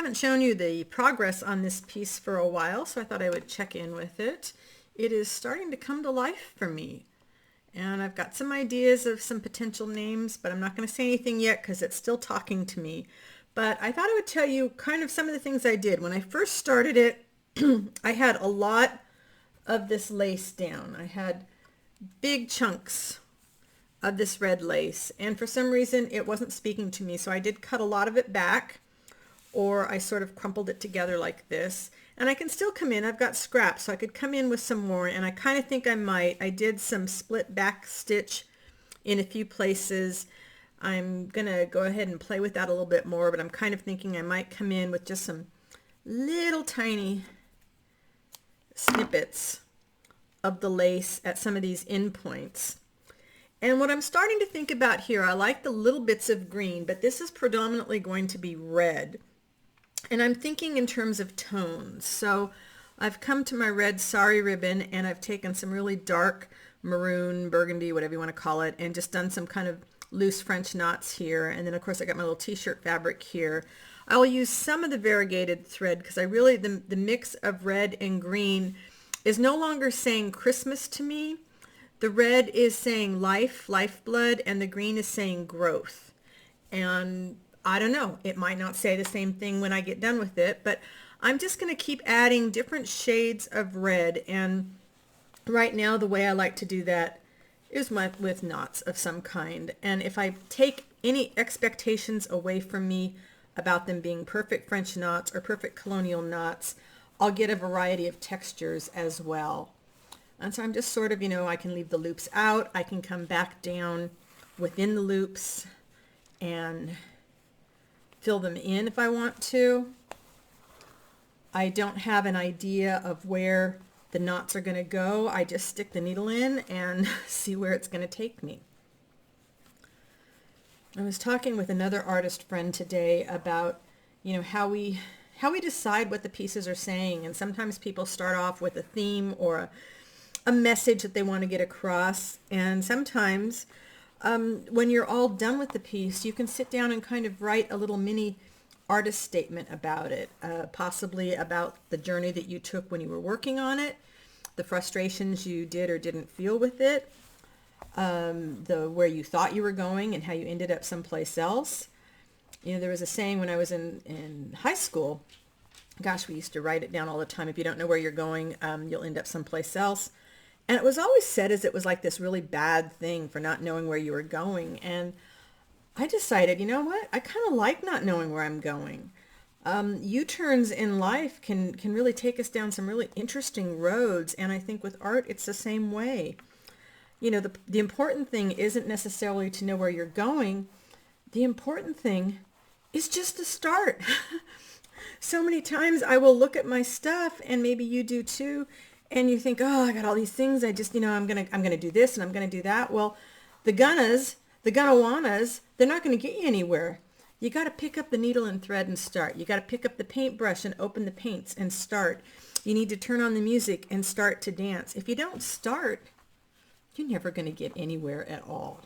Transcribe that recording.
haven't shown you the progress on this piece for a while, so I thought I would check in with it. It is starting to come to life for me. And I've got some ideas of some potential names, but I'm not going to say anything yet because it's still talking to me. But I thought I would tell you kind of some of the things I did. When I first started it, I had a lot of this lace down. I had big chunks of this red lace, and for some reason it wasn't speaking to me, so I did cut a lot of it back, or I sort of crumpled it together like this. And I can still come in, I've got scraps, so I could come in with some more, and I kind of think I might. I did some split back stitch in a few places. I'm gonna go ahead and play with that a little bit more, but I'm kind of thinking I might come in with just some little tiny snippets of the lace at some of these end points. And what I'm starting to think about here, I like the little bits of green, but this is predominantly going to be red. And I'm thinking in terms of tones. So I've come to my red sari ribbon, and I've taken some really dark maroon, burgundy, whatever you want to call it, and just done some kind of loose French knots here. And then of course I got my little t-shirt fabric here. I'll use some of the variegated thread because I really, the mix of red and green is no longer saying Christmas to me. The red is saying life, lifeblood, and the green is saying growth. And I don't know, it might not say the same thing when I get done with it, but I'm just going to keep adding different shades of red. And right now the way I like to do that is with knots of some kind. And if I take any expectations away from me about them being perfect French knots or perfect colonial knots, I'll get a variety of textures as well. And so I'm just sort of, I can leave the loops out. I can come back down within the loops and fill them in if I want to. I don't have an idea of where the knots are going to go. I just stick the needle in and see where it's going to take me. I was talking with another artist friend today about, how we decide what the pieces are saying. And sometimes people start off with a theme or a message that they want to get across. And sometimes when you're all done with the piece, you can sit down and kind of write a little mini artist statement about it, possibly about the journey that you took when you were working on it, the frustrations you did or didn't feel with it, where you thought you were going and how you ended up someplace else. There was a saying when I was in high school, gosh, we used to write it down all the time. If you don't know where you're going, you'll end up someplace else. And it was always said as it was like this really bad thing for not knowing where you were going. And I decided, you know what? I kind of like not knowing where I'm going. U-turns in life can really take us down some really interesting roads. And I think with art, it's the same way. The important thing isn't necessarily to know where you're going. The important thing is just to start. So many times I will look at my stuff, and maybe you do too, and you think, oh, I got all these things. I just, I'm gonna do this and I'm gonna do that. Well, the gonna-wannas, they're not gonna get you anywhere. You got to pick up the needle and thread and start. You got to pick up the paintbrush and open the paints and start. You need to turn on the music and start to dance. If you don't start, you're never going to get anywhere at all.